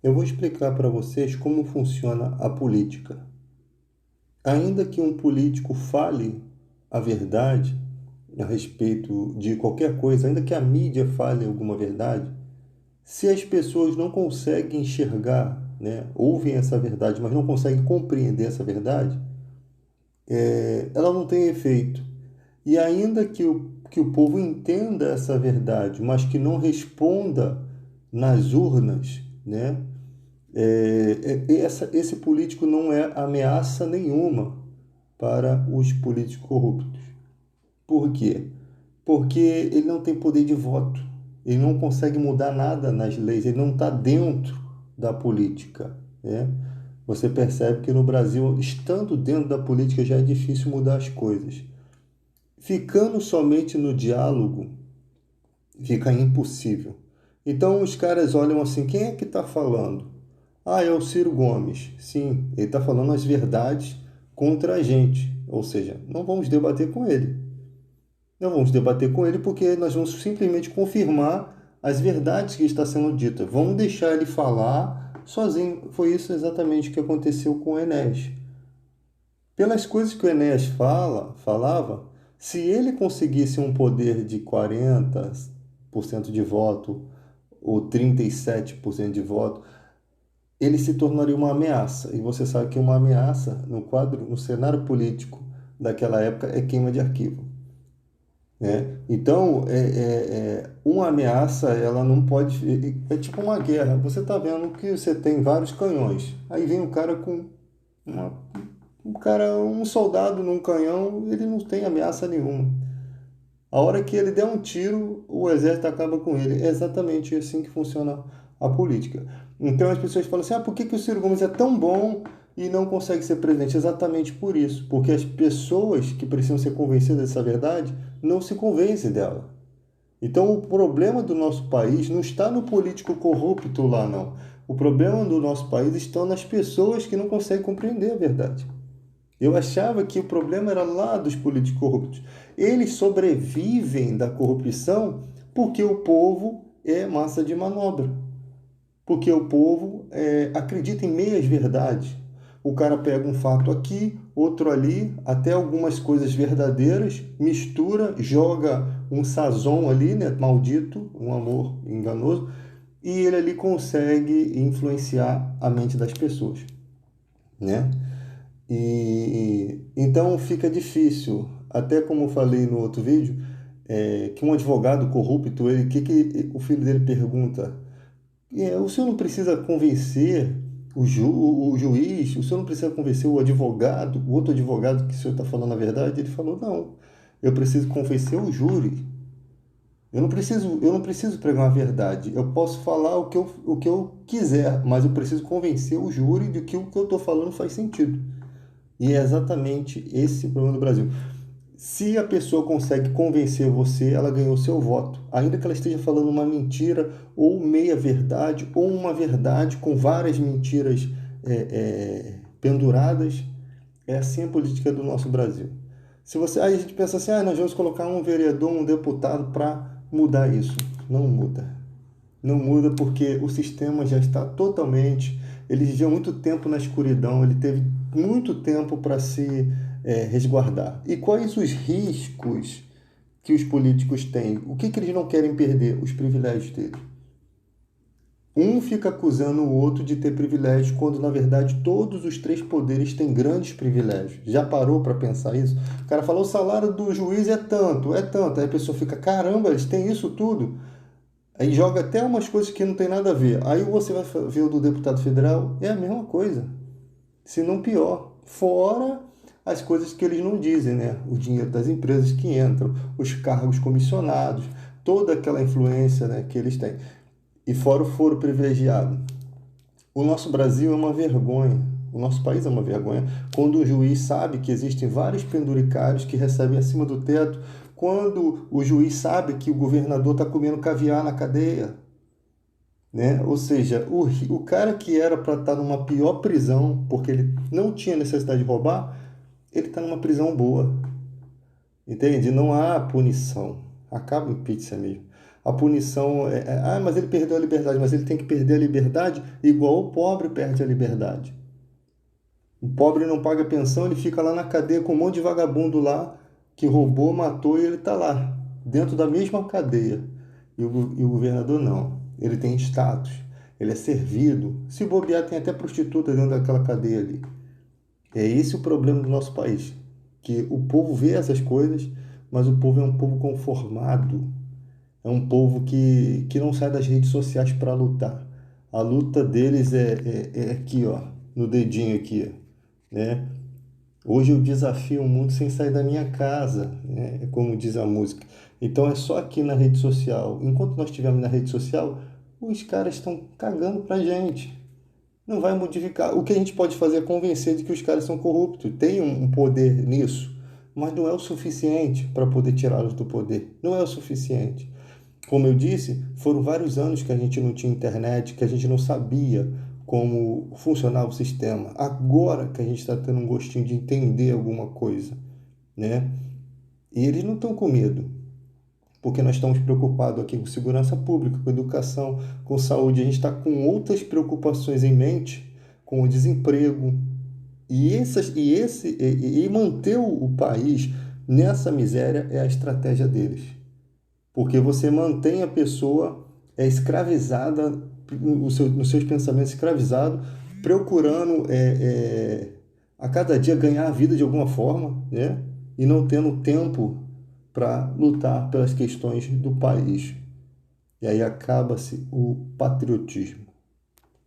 Eu vou explicar para vocês como funciona a política. Ainda que um político fale a verdade a respeito de qualquer coisa, ainda que a mídia fale alguma verdade, se as pessoas não conseguem enxergar, né, ouvem essa verdade, mas não conseguem compreender essa verdade, ela não tem efeito. E ainda que o povo entenda essa verdade, mas que não responda nas urnas, né? Esse político não é ameaça nenhuma para os políticos corruptos. Por quê? Porque ele não tem poder de voto, ele não consegue mudar nada nas leis, ele não está dentro da política, né? Você percebe que no Brasil, estando dentro da política, já é difícil mudar as coisas. Ficando somente no diálogo, fica impossível. Então os caras olham assim, quem é que está falando? Ah, é o Ciro Gomes. Sim, ele está falando as verdades contra a gente. Ou seja, não vamos debater com ele. Não vamos debater com ele porque nós vamos simplesmente confirmar as verdades que está sendo dita. Vamos deixar ele falar sozinho. Foi isso exatamente que aconteceu com o Enéas. Pelas coisas que o Enéas falava, se ele conseguisse um poder de 40% de voto ou 37% de voto, ele se tornaria uma ameaça. E você sabe que uma ameaça no cenário político daquela época é queima de arquivo, né? Então, uma ameaça, ela não pode. É tipo uma guerra. Você está vendo que você tem vários canhões. Aí vem um cara com uma, um soldado num canhão, ele não tem ameaça nenhuma. A hora que ele der um tiro, o exército acaba com ele. É exatamente assim que funciona a política. Então as pessoas falam assim: por que o Ciro Gomes é tão bom e não consegue ser presidente? Exatamente por isso. Porque as pessoas que precisam ser convencidas dessa verdade não se convencem dela. Então o problema do nosso país não está no político corrupto lá, não. O problema do nosso país está nas pessoas que não conseguem compreender a verdade. Eu achava que o problema era lá dos políticos corruptos. Eles sobrevivem da corrupção porque o povo é massa de manobra. Porque o povo acredita em meias verdades. O cara pega um fato aqui, outro ali, até algumas coisas verdadeiras, mistura, joga um sazon ali, né, maldito, um amor enganoso, e ele ali consegue influenciar a mente das pessoas, né? E então fica difícil, até como eu falei no outro vídeo, que um advogado corrupto, ele, que o filho dele pergunta? O senhor não precisa convencer o juiz, o senhor não precisa convencer o advogado, o outro advogado que o senhor está falando a verdade? Ele falou, não, eu preciso convencer o júri. Eu não preciso pregar uma verdade. Eu posso falar o que eu quiser, mas eu preciso convencer o júri de que o que eu estou falando faz sentido. E é exatamente esse o problema do Brasil. Se a pessoa consegue convencer você, ela ganhou seu voto. Ainda que ela esteja falando uma mentira, ou meia verdade, ou uma verdade com várias mentiras penduradas, é assim a política do nosso Brasil. Se você, aí a gente pensa assim, nós vamos colocar um vereador, um deputado para mudar isso. Não muda. Não muda porque o sistema já está totalmente. Ele viveu muito tempo na escuridão, ele teve muito tempo para se resguardar. E quais os riscos que os políticos têm? O que eles não querem perder? Os privilégios deles. Um fica acusando o outro de ter privilégios, quando na verdade todos os três poderes têm grandes privilégios. Já parou para pensar isso? O cara falou: o salário do juiz é tanto, é tanto. Aí a pessoa fica: caramba, eles têm isso tudo. Aí joga até umas coisas que não tem nada a ver. Aí você vai ver o do deputado federal, é a mesma coisa, se não pior. Fora as coisas que eles não dizem, né? O dinheiro das empresas que entram, os cargos comissionados, toda aquela influência, né, que eles têm. E fora o foro privilegiado. O nosso Brasil é uma vergonha. O nosso país é uma vergonha quando o juiz sabe que existem vários penduricários que recebem acima do teto, quando o juiz sabe que o governador está comendo caviar na cadeia, né? Ou seja, o cara que era para estar numa pior prisão, porque ele não tinha necessidade de roubar, ele está numa prisão boa, entende? Não há punição, acaba em pizza mesmo. a punição mas ele perdeu a liberdade, mas ele tem que perder a liberdade igual o pobre perde a liberdade. O pobre não paga pensão, ele fica lá na cadeia com um monte de vagabundo lá que roubou, matou e ele está lá, dentro da mesma cadeia. E o governador não. Ele tem status, ele é servido. Se bobear, tem até prostituta dentro daquela cadeia ali. É esse o problema do nosso país, que o povo vê essas coisas, mas o povo é um povo conformado, é um povo que não sai das redes sociais para lutar. A luta deles é aqui, ó, no dedinho aqui, né? Hoje eu desafio o mundo sem sair da minha casa, né? É como diz a música. Então é só aqui na rede social. Enquanto nós estivermos na rede social, os caras estão cagando pra gente. Não vai modificar. O que a gente pode fazer é convencer de que os caras são corruptos. Tem um poder nisso, mas não é o suficiente para poder tirá-los do poder. Não é o suficiente. Como eu disse, foram vários anos que a gente não tinha internet, que a gente não sabia como funcionava o sistema. Agora que a gente está tendo um gostinho de entender alguma coisa, né? E eles não estão com medo, porque nós estamos preocupados aqui com segurança pública, com educação, com saúde. A gente está com outras preocupações em mente, com o desemprego. E manter o país nessa miséria é a estratégia deles. Porque você mantém a pessoa escravizada, nos seus pensamentos escravizado, procurando a cada dia ganhar a vida de alguma forma, né? E não tendo tempo para lutar pelas questões do país. E aí acaba-se o patriotismo.